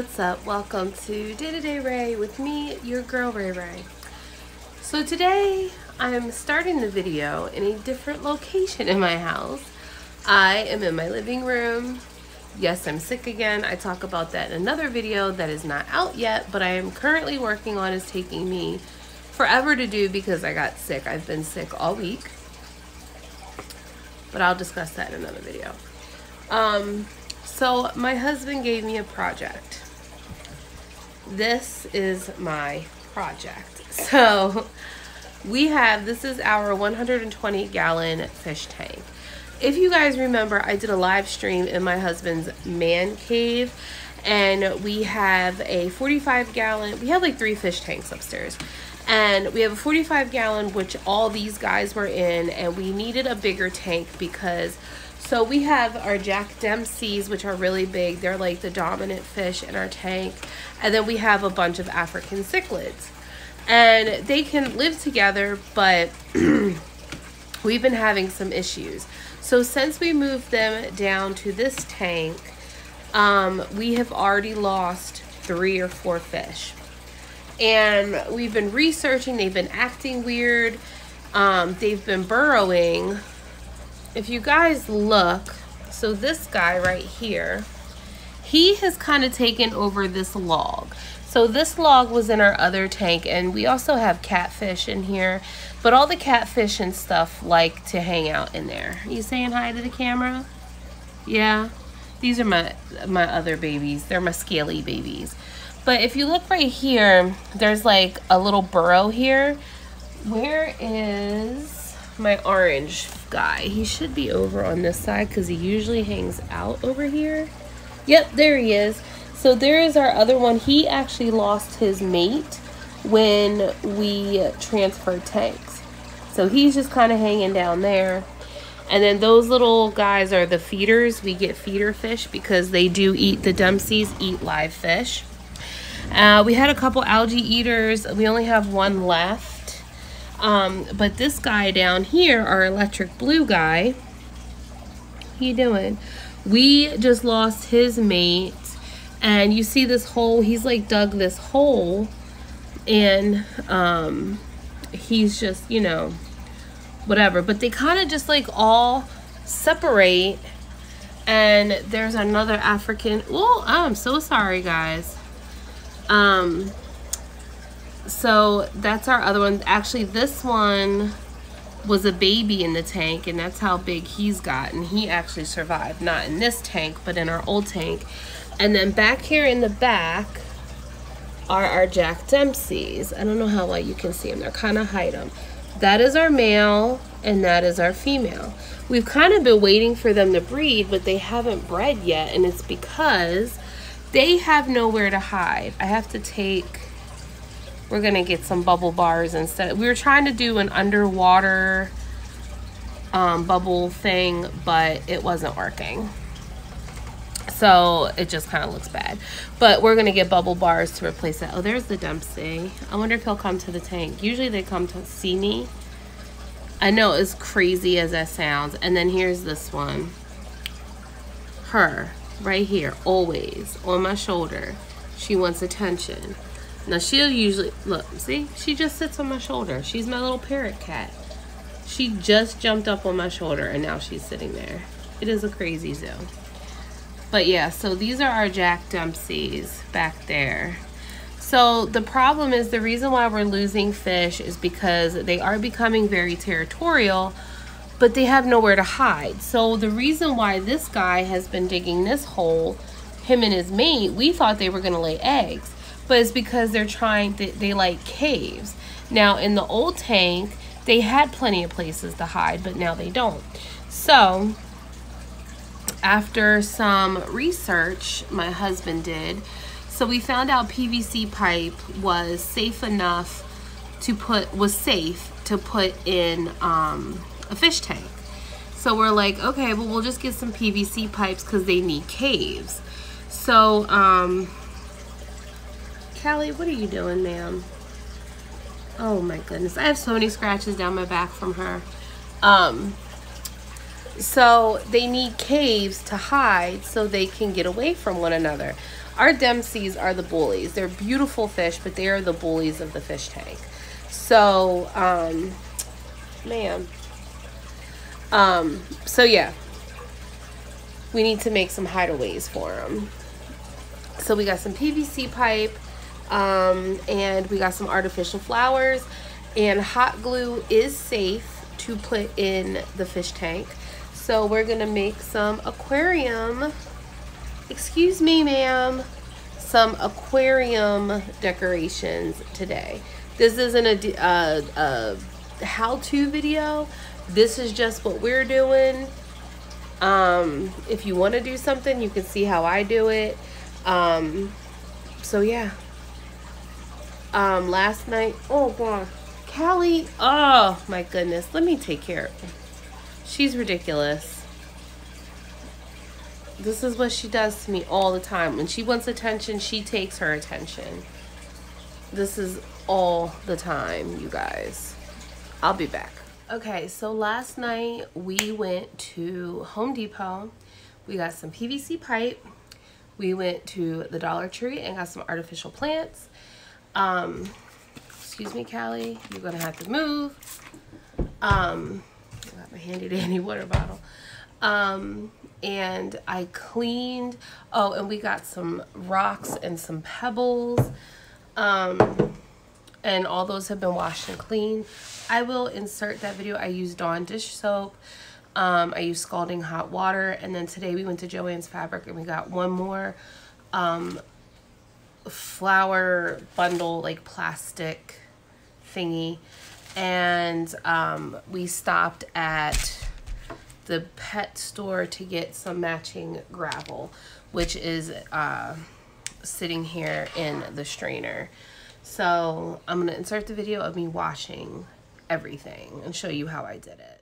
what's up? Welcome to To Day Rae with me, your girl Ray Ray. So today I'm starting the video in a different location in my house. I am in my living room. Yes, I'm sick again. I talk about that in another video that is not out yet, but I am currently working on. It's taking me forever to do because I got sick. I've been sick all week, but I'll discuss that in another video. So my husband gave me a project. This is my project. So this is our 120-gallon fish tank. If you guys remember, I did a live stream in my husband's man cave, and we have a 45-gallon, we have like 3 fish tanks upstairs. And we have a 45-gallon, which all these guys were in, and we needed a bigger tank because, so we have our Jack Dempseys, which are really big. They're like the dominant fish in our tank. And then we have a bunch of African cichlids. And they can live together, but we've been having some issues. So since we moved them down to this tank, we have already lost 3 or 4 fish. And we've been researching, they've been acting weird, they've been burrowing. If you guys look, so this guy right here, he has kind of taken over this log. So this log was in our other tank, and we also have catfish in here, but all the catfish and stuff like to hang out in there. Are you saying hi to the camera? Yeah, these are my other babies. They're my scaly babies. But if you look right here, there's like a little burrow here. Where is my orange guy? He should be over on this side because he usually hangs out over here. Yep, there he is. So there is our other one. He actually lost his mate when we transferred tanks. So he's just kind of hanging down there. And then those little guys are the feeders. We get feeder fish because they do eat, the Dempseys eat live fish. We had a couple algae eaters. We only have 1 left. But this guy down here, our electric blue guy, how you doing? We just lost his mate. And you see this hole, he's like dug this hole. And he's just, you know, whatever. But they kind of just like all separate. And there's another African. Oh, I'm so sorry, guys. So that's our other one. Actually, this one was a baby in the tank, and that's how big he's gotten. He actually survived, not in this tank, but in our old tank. And then back here in the back are our Jack Dempseys. I don't know how well you can see them. They're kind of hide them. That is our male, and that is our female. We've kind of been waiting for them to breed, but they haven't bred yet, and it's because they have nowhere to hide. I have to take, we're gonna get some bubble bars instead. We were trying to do an underwater bubble thing, but it wasn't working. So it just kind of looks bad. But we're gonna get bubble bars to replace that. Oh, there's the Dempsey. I wonder if he'll come to the tank. Usually they come to see me. I know, as crazy as that sounds. And then here's this one. Her. Right here, always on my shoulder. She wants attention. Now she'll usually, look, see, she just sits on my shoulder. She's my little parrot cat. She just jumped up on my shoulder and now she's sitting there. It is a crazy zoo. But yeah, so these are our Jack Dempseys back there. So the problem is, the reason why we're losing fish is because they are becoming very territorial, but they have nowhere to hide. So the reason why this guy has been digging this hole, him and his mate, we thought they were gonna lay eggs, but it's because they're trying, they like caves. Now in the old tank, they had plenty of places to hide, but now they don't. So after some research my husband did, so we found out PVC pipe was safe enough to put, was safe to put in a fish tank. So we're like, okay, well, we'll just get some PVC pipes because they need caves. So Callie, what are you doing, ma'am? Oh my goodness, I have so many scratches down my back from her. So they need caves to hide so they can get away from one another. Our Dempseys are the bullies. They're beautiful fish, but they are the bullies of the fish tank. So, so yeah, we need to make some hideaways for them. So we got some PVC pipe, and we got some artificial flowers, and hot glue is safe to put in the fish tank. So we're gonna make some aquarium, excuse me ma'am, some aquarium decorations today. This isn't a how-to video. This is just what we're doing. If you want to do something, you can see how I do it. So yeah. Last night, oh god, Callie, oh my goodness, let me take care of her. She's ridiculous. This is what she does to me all the time. When she wants attention, she takes her attention. This is all the time, you guys. I'll be back. Okay, so last night we went to Home Depot. We got some PVC pipe. We went to the Dollar Tree and got some artificial plants. Excuse me, Callie, you're gonna have to move. I got my handy dandy water bottle. And I cleaned, oh, and we got some rocks and some pebbles. And all those have been washed and cleaned. I will insert that video. I used Dawn dish soap. I used scalding hot water. And then today we went to Joann's Fabric and we got one more flower bundle, like plastic thingy. And we stopped at the pet store to get some matching gravel, which is sitting here in the strainer. So I'm gonna insert the video of me washing everything and show you how I did it.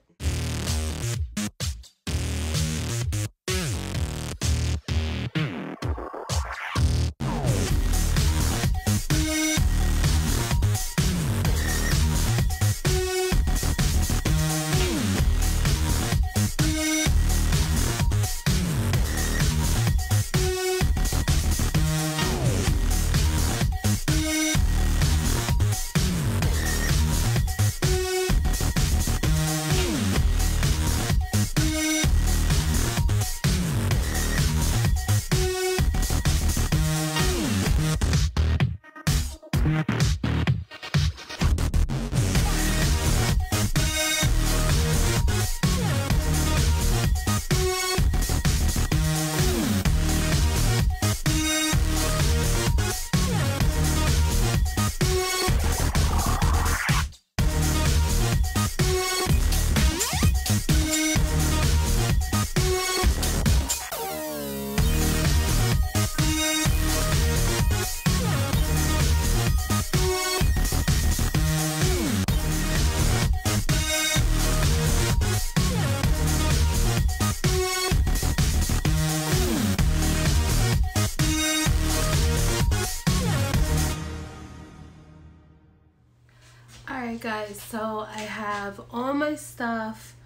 Alright guys, so I have all my stuff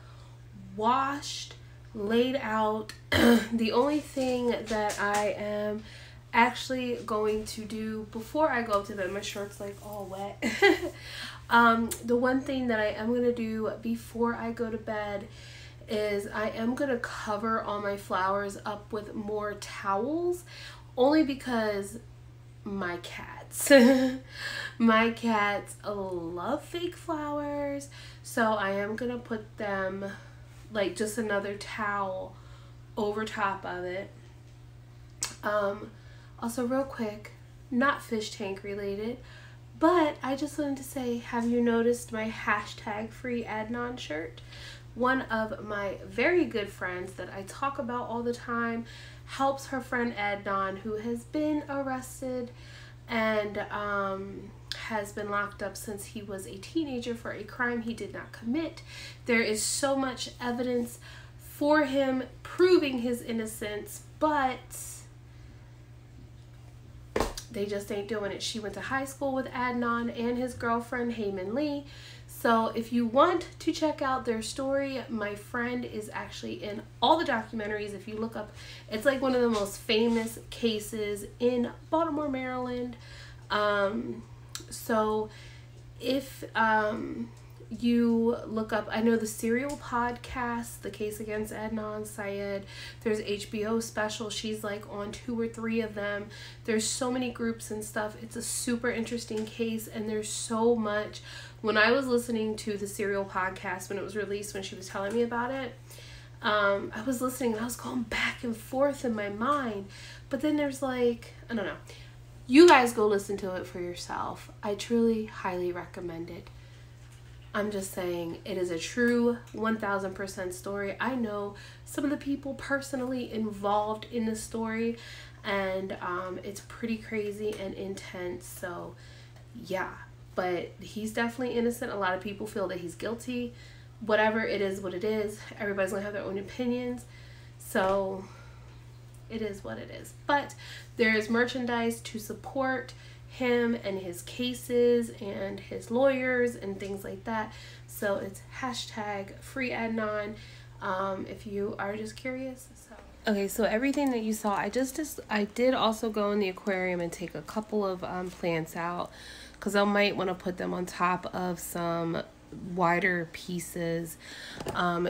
washed, laid out. The only thing that I am actually going to do before I go to bed, my shirt's like all wet. The one thing that I am going to do before I go to bed is I am going to cover all my flowers up with more towels, only because my cats my cats love fake flowers, so I am gonna put them, like, just another towel over top of it. Also real quick, not fish tank related, but I just wanted to say, have you noticed my hashtag free Adnan shirt? One of my very good friends that I talk about all the time helps her friend Adnan, who has been arrested and has been locked up since he was a teenager for a crime he did not commit. There is so much evidence for him proving his innocence, but they just ain't doing it. She went to high school with Adnan and his girlfriend Heyman Lee. So if you want to check out their story, my friend is actually in all the documentaries. If you look up, it's like one of the most famous cases in Baltimore, Maryland. So if you look up, I know the Serial podcast, the case against Adnan Syed, there's HBO special, she's like on 2 or 3 of them. There's so many groups and stuff. It's a super interesting case, and there's so much. When I was listening to the Serial podcast when it was released, when she was telling me about it, I was listening and I was going back and forth in my mind. But then there's like, I don't know, you guys go listen to it for yourself. I truly highly recommend it. I'm just saying, it is a true 1000% story. I know some of the people personally involved in the story, and it's pretty crazy and intense. So yeah, but he's definitely innocent. A lot of people feel that he's guilty. Whatever, it is what it is. Everybody's gonna have their own opinions. So it is what it is. But there is merchandise to support him and his cases and his lawyers and things like that. So it's #FreeAdnan if you are just curious. Okay, so everything that you saw, I did also go in the aquarium and take a couple of plants out, because I might want to put them on top of some wider pieces.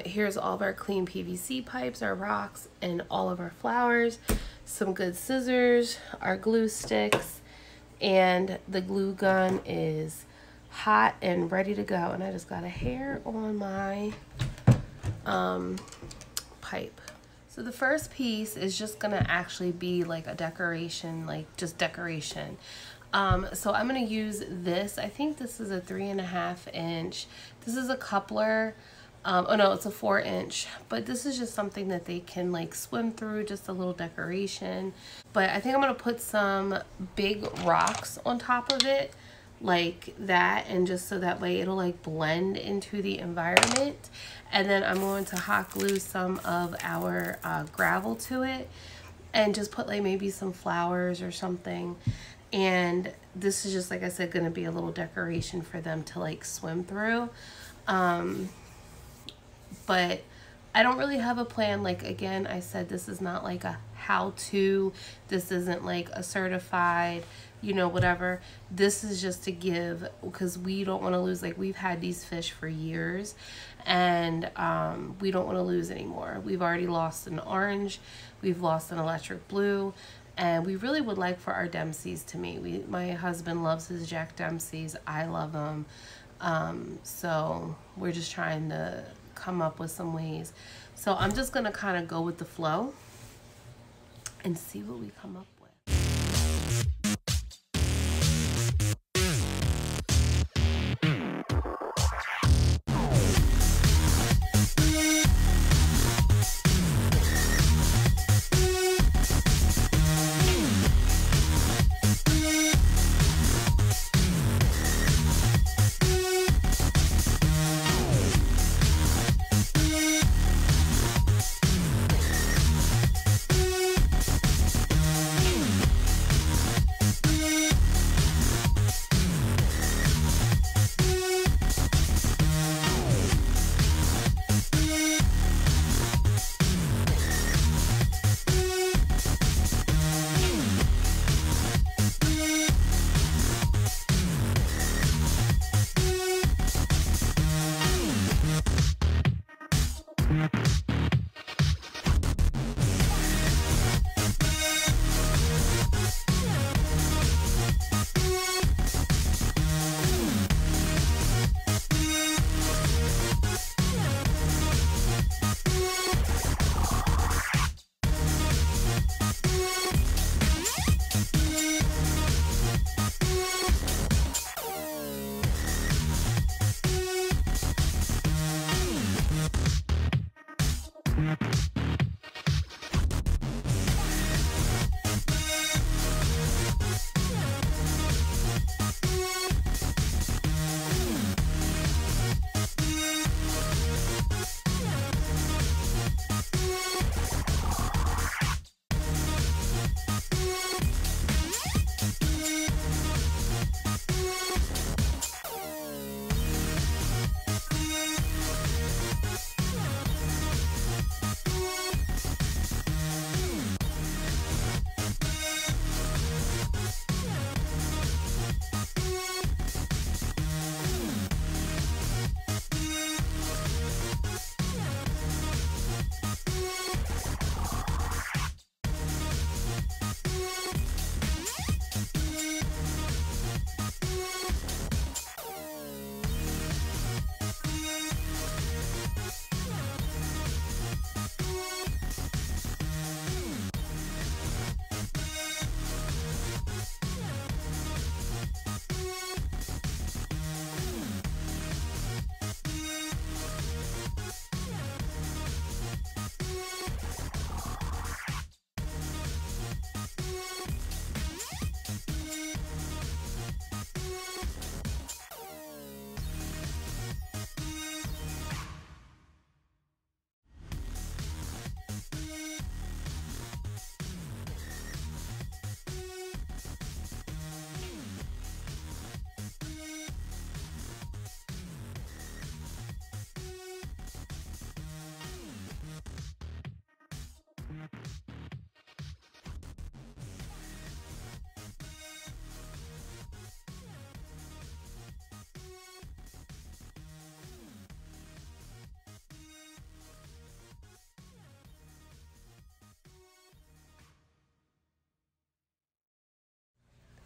Here's all of our clean PVC pipes, our rocks, and all of our flowers, some good scissors, our glue sticks, and the glue gun is hot and ready to go. And I just got a hair on my pipe. So the first piece is just gonna actually be like a decoration, like just decoration. So I'm gonna use this. I think this is a 3.5 inch. This is a coupler. Oh no, it's a 4 inch, but this is just something that they can like swim through, just a little decoration. But I think I'm gonna put some big rocks on top of it like that, and just so that way it'll like blend into the environment. And then I'm going to hot glue some of our gravel to it, and just put like maybe some flowers or something. And this is just, like I said, gonna be a little decoration for them to like swim through. But I don't really have a plan. Like, again, I said this is not like a how-to. This isn't like a certified, you know, whatever. This is just to give, because we don't want to lose. Like, we've had these fish for years, and we don't want to lose anymore. We've already lost an orange. We've lost an electric blue. And we really would like for our Dempseys to meet. My husband loves his Jack Dempseys. I love them. So we're just trying to come up with some ways. So I'm just going to kind of go with the flow and see what we come up with.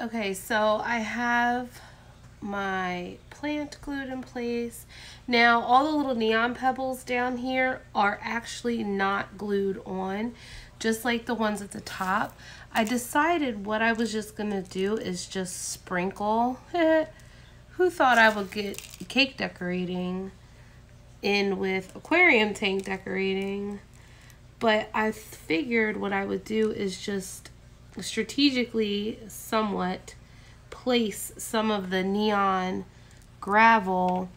Okay, so I have my plant glued in place. Now all the little neon pebbles down here are actually not glued on, just like the ones at the top. I decided what I was just gonna do is just sprinkle. Who thought I would get cake decorating in with aquarium tank decorating? But I figured what I would do is just strategically somewhat place some of the neon gravel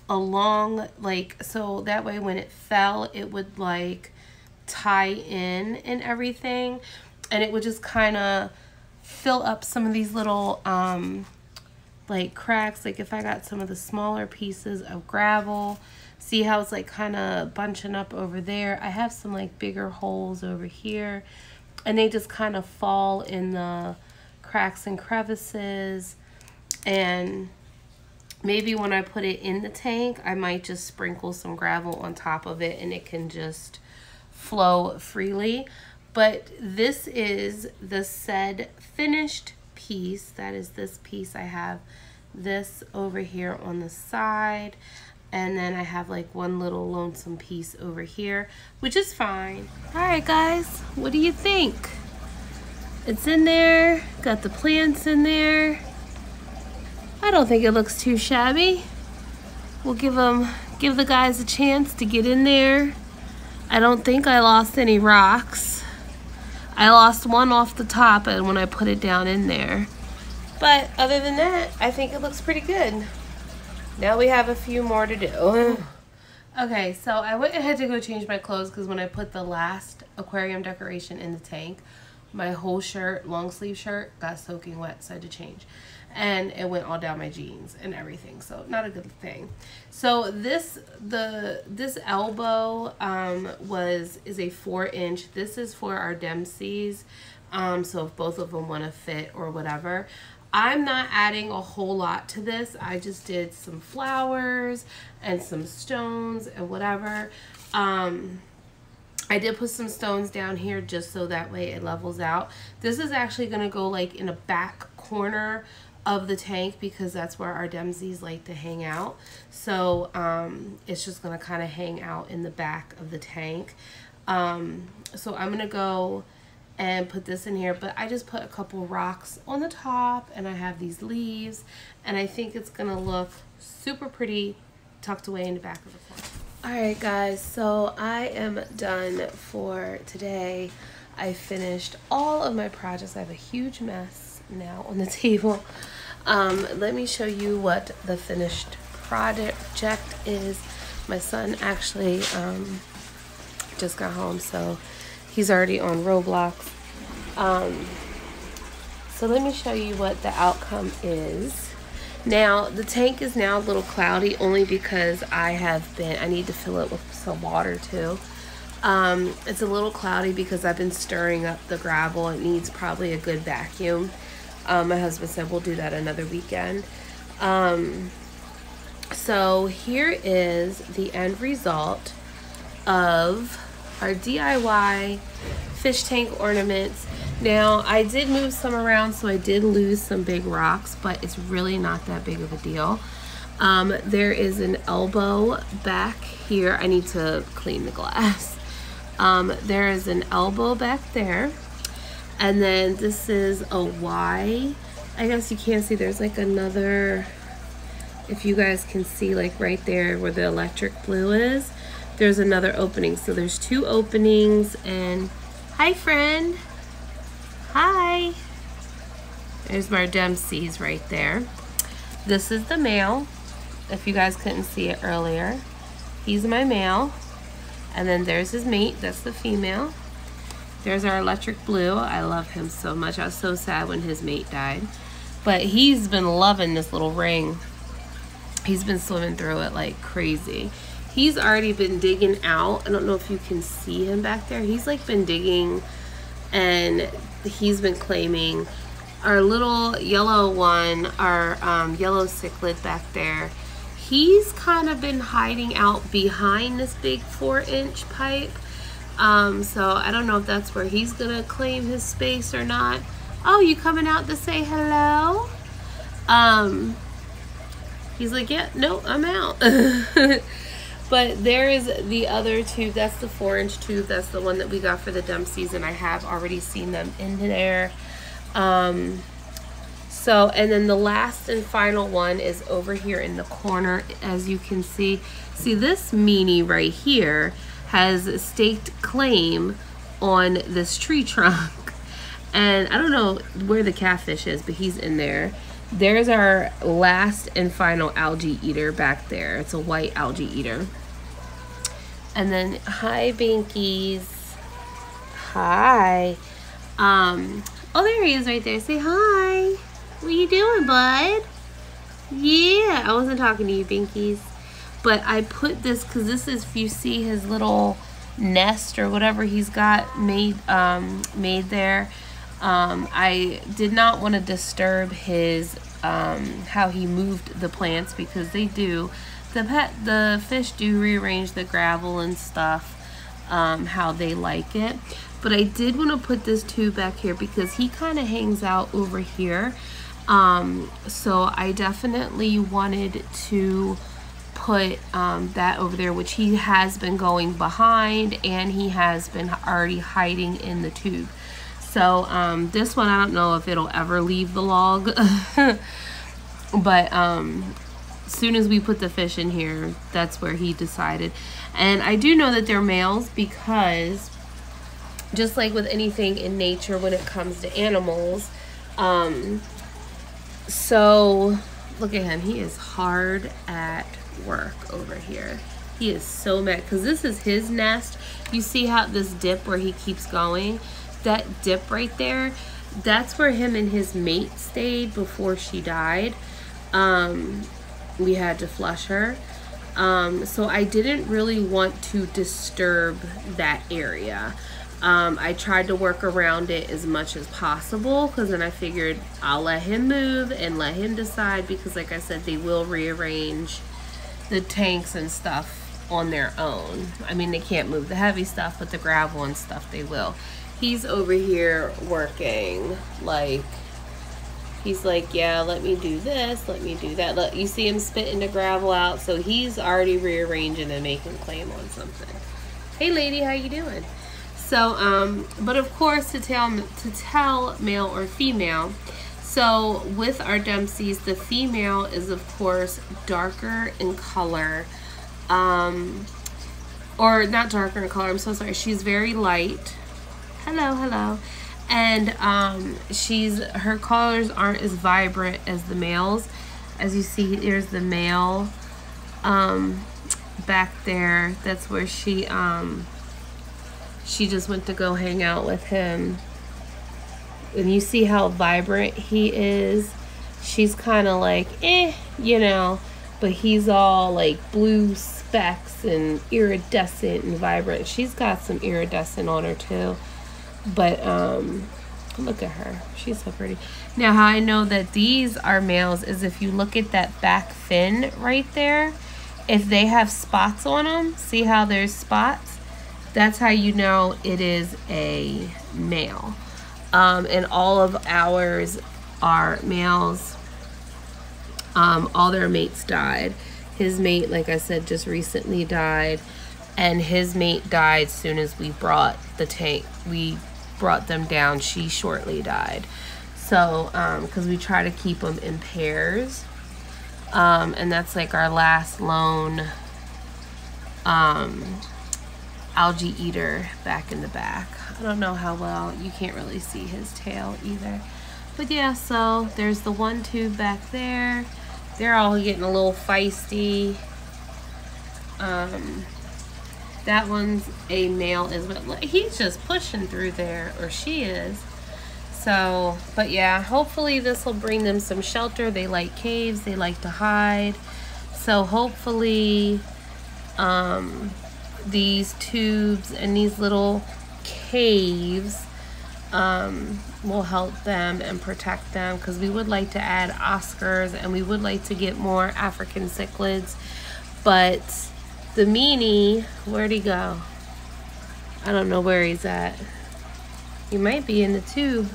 along, like, so that way when it fell it would like tie in and everything, and it would just kind of fill up some of these little like cracks. Like if I got some of the smaller pieces of gravel, see how it's like kind of bunching up over there. I have some like bigger holes over here, and they just kind of fall in the cracks and crevices. And maybe when I put it in the tank, I might just sprinkle some gravel on top of it and it can just flow freely. But this is the said finished piece. That is this piece. I have this over here on the side, and then I have like one little lonesome piece over here, which is fine. All right, guys, what do you think? It's in there, got the plants in there. I don't think it looks too shabby. We'll give the guys a chance to get in there. I don't think I lost any rocks. I lost one off the top and when I put it down in there. But other than that, I think it looks pretty good. Now we have a few more to do. Okay, so I went ahead to go change my clothes because when I put the last aquarium decoration in the tank, my whole shirt, long sleeve shirt, got soaking wet, so I had to change. And it went all down my jeans and everything, so not a good thing. So this elbow is a 4-inch. This is for our Dempsey's, so if both of them want to fit or whatever. I'm not adding a whole lot to this. I just did some flowers and some stones and whatever. I did put some stones down here just so that way it levels out. This is actually going to go like in a back corner of the tank because that's where our Dempseys like to hang out. So it's just going to kind of hang out in the back of the tank. So I'm going to go and put this in here, but I just put a couple rocks on the top, and I have these leaves, and I think it's going to look super pretty tucked away in the back of the corner. Alright guys, so I am done for today. I finished all of my projects. I have a huge mess now on the table. Let me show you what the finished project is. My son actually just got home, so he's already on Roblox. So let me show you what the outcome is. Now, the tank is now a little cloudy only because I need to fill it with some water too. It's a little cloudy because I've been stirring up the gravel. It needs probably a good vacuum. My husband said we'll do that another weekend. So here is the end result of our DIY fish tank ornaments. Now, I did move some around, so I did lose some big rocks, but it's really not that big of a deal. There is an elbow back here. I need to clean the glass. There is an elbow back there. And then this is a Y. I guess you can't see. There's like another, if you guys can see, like right there where the electric blue is, there's another opening. So there's 2 openings. And hi, friend. Hi. There's my Dempsey's right there. This is the male, if you guys couldn't see it earlier. He's my male. And then there's his mate. That's the female. There's our electric blue. I love him so much. I was so sad when his mate died. But he's been loving this little ring. He's been swimming through it like crazy. He's already been digging out. I don't know if you can see him back there. He's like been digging, and he's been claiming. Our little yellow one, our yellow cichlid back there, he's kind of been hiding out behind this big 4-inch pipe. So I don't know if that's where he's gonna claim his space or not. Oh, you coming out to say hello? He's like, yeah, no, I'm out. But there is the other tube. That's the 4-inch tube. That's the one that we got for the dump season. I have already seen them in there. So, and then the last and final one is over here in the corner. As you can see, this meanie right here has staked claim on this tree trunk. And I don't know where the catfish is, but he's in there. There's our last and final algae eater back there. It's a white algae eater. And then, hi, Binkies. Hi. Oh, there he is right there. Say hi. What you doing, bud? Yeah, I wasn't talking to you, Binkies. But I put this because this is, if you see his little nest or whatever he's got made there. I did not want to disturb his how he moved the plants, because they do, the fish do rearrange the gravel and stuff how they like it. But I did want to put this tube back here because he kind of hangs out over here. So I definitely wanted to put that over there, which he has been going behind, and he has been already hiding in the tube. So this one, I don't know if it'll ever leave the log. But as soon as we put the fish in here, that's where he decided. And I do know that they're males because just like with anything in nature when it comes to animals, so look at him. He is hard at work over here. He is so mad because this is his nest. You see how this dip where he keeps going? That dip right there, that's where him and his mate stayed before she died. We had to flush her. So I didn't really want to disturb that area. I tried to work around it as much as possible, because then I figured I'll let him move and let him decide, because like I said, they will rearrange the tanks and stuff on their own. I mean, they can't move the heavy stuff, but the gravel and stuff they will. He's over here working, like, he's like, yeah, let me do this, let me do that. Look, you see him spitting the gravel out, so he's already rearranging and making claim on something. Hey lady, how you doing? So, but of course, to tell male or female, so with our Dempseys, the female is of course darker in color, or not darker in color, I'm so sorry, she's very light. Hello, hello. And her colors aren't as vibrant as the males. As you see, there's the male back there. That's where she just went to go hang out with him. And you see how vibrant he is. She's kind of like, you know, but he's all like blue specks and iridescent and vibrant. She's got some iridescent on her too. But look at her, she's so pretty. Now how I know that these are males is if you look at that back fin right there, if they have spots on them, see how there's spots? That's how you know it is a male. And all of ours are males. All their mates died. His mate, like I said, just recently died, and his mate died as soon as we brought them down. She shortly died. So because we try to keep them in pairs, and that's like our last lone algae eater back in the back. I don't know how well, you can't really see his tail either, but yeah, so there's the one tube back there. They're all getting a little feisty. That one's a male as well. He's just pushing through there, or she is. So, but yeah, hopefully this will bring them some shelter. They like caves, they like to hide. So hopefully these tubes and these little caves will help them and protect them, because we would like to add Oscars and we would like to get more African cichlids. But the meanie, where'd he go? I don't know where he's at. He might be in the tube.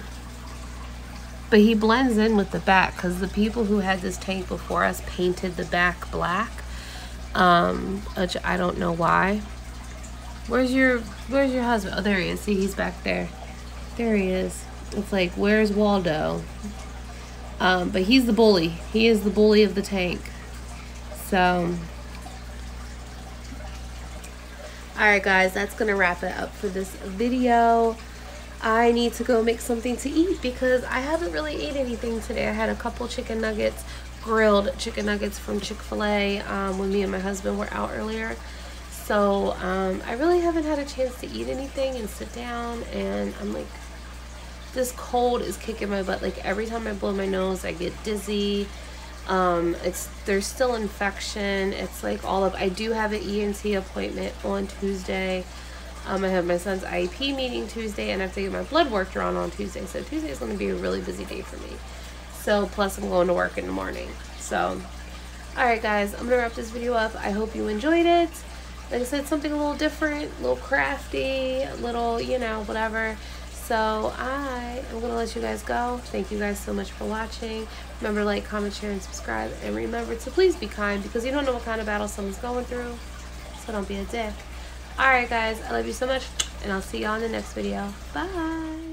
But he blends in with the back because the people who had this tank before us painted the back black. Which I don't know why. Where's your husband? Oh, there he is. See, he's back there. There he is. It's like, where's Waldo? But he's the bully. He is the bully of the tank. So, alright guys, that's going to wrap it up for this video. I need to go make something to eat because I haven't really ate anything today. I had a couple chicken nuggets, grilled chicken nuggets from Chick-fil-A when me and my husband were out earlier. So I really haven't had a chance to eat anything and sit down, and I'm like, this cold is kicking my butt. Like every time I blow my nose I get dizzy. There's still infection. It's like all of, I do have an ENT appointment on Tuesday. I have my son's IEP meeting Tuesday, and I have to get my blood work drawn on Tuesday. So Tuesday is going to be a really busy day for me. So plus I'm going to work in the morning. So alright guys, I'm going to wrap this video up. I hope you enjoyed it. Like I said, something a little different, a little crafty, a little, you know, whatever. So I am going to let you guys go. Thank you guys so much for watching. Remember to like, comment, share, and subscribe. And remember to please be kind, because you don't know what kind of battle someone's going through. So don't be a dick. Alright guys, I love you so much, and I'll see y'all in the next video. Bye!